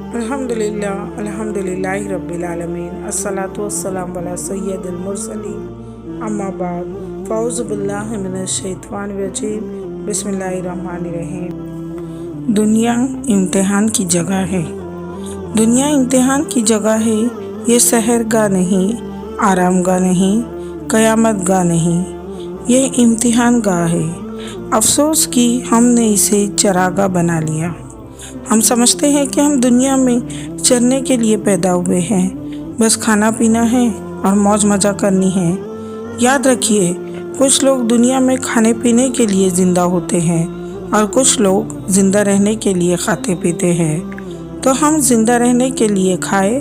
अल्हम्दुलिल्लाहि रब्बिल आलमीन अस्सलातु वस्सलामु अला सय्यदिल मुरसलीन अम्मा बाद फ़अऊज़ु बिल्लाहि मिनश शैतानिर रजीम बिस्मिल्लाहिर रहमानिर रहीम। दुनिया इम्तिहान की जगह है। दुनिया इम्तिहान की जगह है। ये सहरगाह नहीं, आरामगाह नहीं, क़यामत गाह नहीं, ये इम्तिहान गाह है। अफसोस कि हमने इसे चरागाह बना लिया। हम समझते हैं कि हम दुनिया में चरने के लिए पैदा हुए हैं, बस खाना पीना है और मौज मज़ा करनी है। याद रखिए, कुछ लोग दुनिया में खाने पीने के लिए ज़िंदा होते हैं और कुछ लोग ज़िंदा रहने के लिए खाते पीते हैं। तो हम ज़िंदा रहने के लिए खाए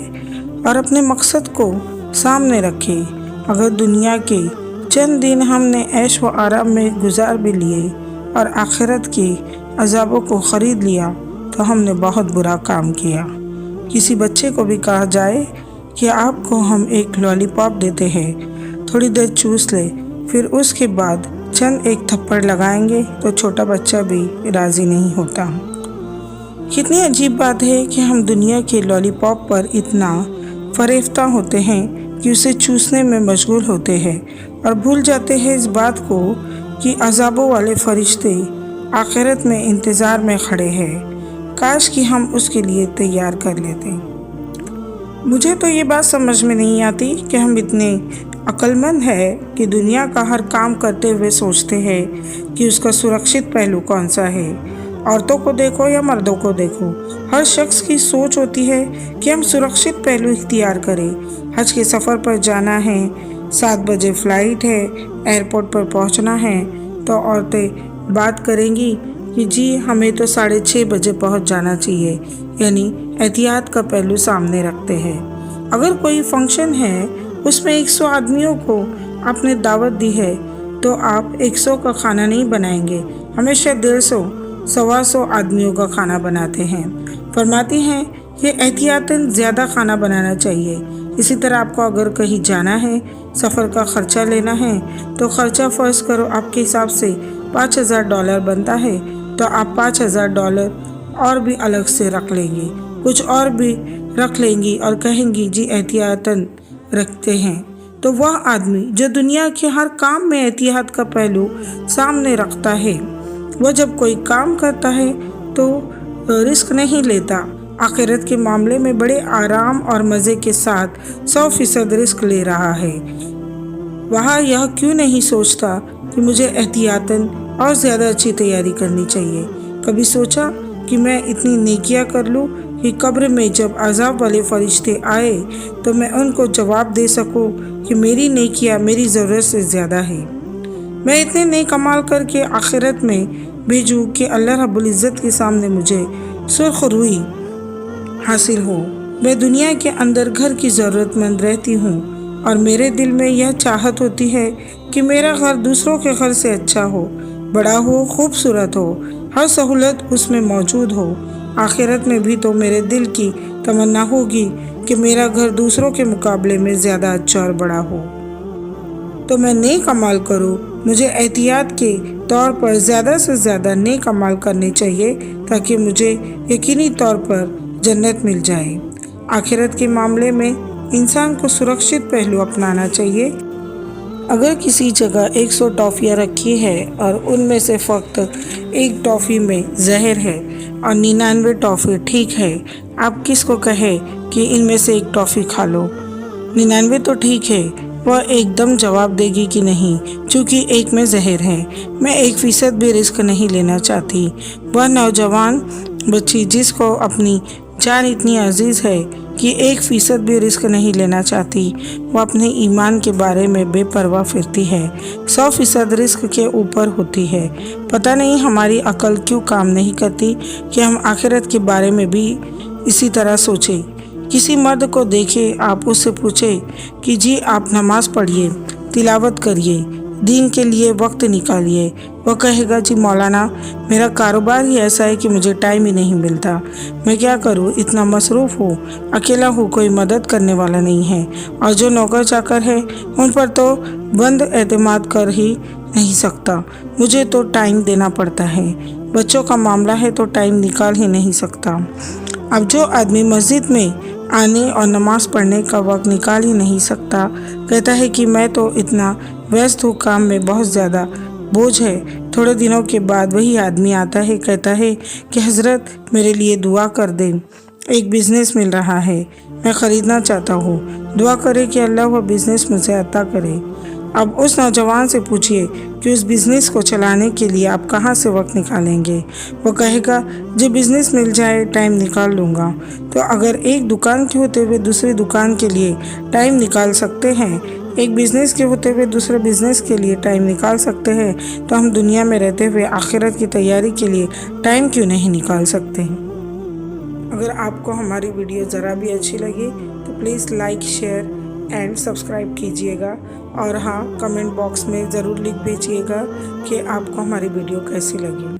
और अपने मकसद को सामने रखें। अगर दुनिया के चंद दिन हमने ऐश व आराम में गुजार भी लिए और आखिरत के अज़ाबों को ख़रीद लिया तो हमने बहुत बुरा काम किया। किसी बच्चे को भी कहा जाए कि आपको हम एक लॉलीपॉप देते हैं, थोड़ी देर चूस ले, फिर उसके बाद चंद एक थप्पड़ लगाएंगे तो छोटा बच्चा भी राज़ी नहीं होता। कितनी अजीब बात है कि हम दुनिया के लॉलीपॉप पर इतना फरेफ्ता होते हैं कि उसे चूसने में मशगूल होते हैं और भूल जाते हैं इस बात को कि अज़ाबों वाले फरिश्ते आखिरत में इंतज़ार में खड़े हैं। काश कि हम उसके लिए तैयार कर लेते। मुझे तो ये बात समझ में नहीं आती कि हम इतने अक्लमंद हैं कि दुनिया का हर काम करते हुए सोचते हैं कि उसका सुरक्षित पहलू कौन सा है। औरतों को देखो या मर्दों को देखो, हर शख्स की सोच होती है कि हम सुरक्षित पहलू इख्तियार करें। हज के सफ़र पर जाना है, 7 बजे फ़्लाइट है, एयरपोर्ट पर पहुंचना है, तो औरतें बात करेंगी कि जी हमें तो 6:30 बजे पहुंच जाना चाहिए, यानी एहतियात का पहलू सामने रखते हैं। अगर कोई फंक्शन है, उसमें 100 आदमियों को आपने दावत दी है तो आप 100 का खाना नहीं बनाएंगे, हमेशा 150, 125 आदमियों का खाना बनाते हैं। फरमाती हैं कि एहतियातन ज़्यादा खाना बनाना चाहिए। इसी तरह आपको अगर कहीं जाना है, सफ़र का ख़र्चा लेना है, तो ख़र्चा फ़र्ज़ करो आपके हिसाब से $5000 बनता है तो आप $5000 और भी अलग से रख लेंगी, कुछ और भी रख लेंगी और कहेंगी जी एहतियातन रखते हैं। तो वह आदमी जो दुनिया के हर काम में एहतियात का पहलू सामने रखता है, वह जब कोई काम करता है तो रिस्क नहीं लेता। आखिरत के मामले में बड़े आराम और मज़े के साथ 100% रिस्क ले रहा है। वह यह क्यों नहीं सोचता कि मुझे एहतियातन और ज़्यादा अच्छी तैयारी करनी चाहिए। कभी सोचा कि मैं इतनी नेकियां कर लूं कि कब्र में जब अज़ाब वाले फरिश्ते आए तो मैं उनको जवाब दे सकूं कि मेरी नेकियां मेरी ज़रूरत से ज़्यादा है। मैं इतने नेक अमाल करके आखिरत में भेजूं कि अल्लाह रब्बुल इज़्ज़त के सामने मुझे सुर्ख रुई हासिल हो। मैं दुनिया के अंदर घर की ज़रूरतमंद रहती हूँ और मेरे दिल में यह चाहत होती है कि मेरा घर दूसरों के घर से अच्छा हो, बड़ा हो, खूबसूरत हो, हर सहूलत उसमें मौजूद हो। आखिरत में भी तो मेरे दिल की तमन्ना होगी कि मेरा घर दूसरों के मुकाबले में ज़्यादा अच्छा और बड़ा हो। तो मैं नेक अमाल करूँ। मुझे एहतियात के तौर पर ज़्यादा से ज़्यादा नेक अमाल करने चाहिए ताकि मुझे यकीनी तौर पर जन्नत मिल जाए। आखिरत के मामले में इंसान को सुरक्षित पहलू अपनाना चाहिए। अगर किसी जगह 100 टॉफ़ियाँ रखी है और उनमें से फ़कत एक टॉफ़ी में जहर है और 99 टॉफ़ी ठीक है, आप किसको कहें कि इनमें से एक टॉफ़ी खा लो? 99 तो ठीक है, वह एकदम जवाब देगी कि नहीं, चूँकि एक में जहर है। मैं 1% भी रिस्क नहीं लेना चाहती। वह नौजवान बच्ची जिसको अपनी जान इतनी अजीज़ है कि 1% भी रिस्क नहीं लेना चाहती, वो अपने ईमान के बारे में बेपरवाह फिरती है। 100% रिस्क के ऊपर होती है। पता नहीं हमारी अकल क्यों काम नहीं करती कि हम आखिरत के बारे में भी इसी तरह सोचें। किसी मर्द को देखे, आप उससे पूछे कि जी आप नमाज़ पढ़िए, तिलावत करिए, दीन के लिए वक्त निकालिए। वो कहेगा जी मौलाना मेरा कारोबार ही ऐसा है कि मुझे टाइम ही नहीं मिलता, मैं क्या करूँ, इतना मसरूफ़ हूँ, अकेला हूँ, कोई मदद करने वाला नहीं है, और जो नौकर चाकर है उन पर तो बंद एतमाद कर ही नहीं सकता, मुझे तो टाइम देना पड़ता है, बच्चों का मामला है तो टाइम निकाल ही नहीं सकता। اب جو آدمی مسجد میں آنے اور نماز پڑھنے کا وقت نکال ہی نہیں سکتا، کہتا ہے کہ میں تو اتنا ویست ہوں، کام میں بہت زیادہ بوجھ ہے۔ تھوڑے دنوں کے بعد وہی آدمی آتا ہے، کہتا ہے کہ حضرت میرے لیے دعا کر دیں، ایک بزنس مل رہا ہے، میں خریدنا چاہتا ہوں، دعا کرے کہ اللہ وہ بزنس مجھے عطا کرے۔ اب اس نوجوان سے پوچھئے کہ اس بزنس کو چلانے کے لیے آپ کہاں سے وقت نکالیں گے؟ وہ کہے گا جب بزنس مل جائے ٹائم نکال لوں گا۔ تو اگر ایک دکان کے ہوتے ہوئے دوسری دکان کے لیے ٹائم نکال سکتے ہیں، ایک بزنس کے ہوتے ہوئے دوسرے بزنس کے لیے ٹائم نکال سکتے ہیں، تو ہم دنیا میں رہتے ہوئے آخرت کی تیاری کے لیے ٹائم کیوں نہیں نکال سکتے ہیں؟ اگر آپ کو ہماری ویڈیو ذرا بھی اچھی لگی تو please like, share and subscribe کیجیے گا، اور ہاں، کمنٹ باکس میں ضرور لکھ بھیجیے گا کہ آپ کو ہماری ویڈیو کیسی لگی۔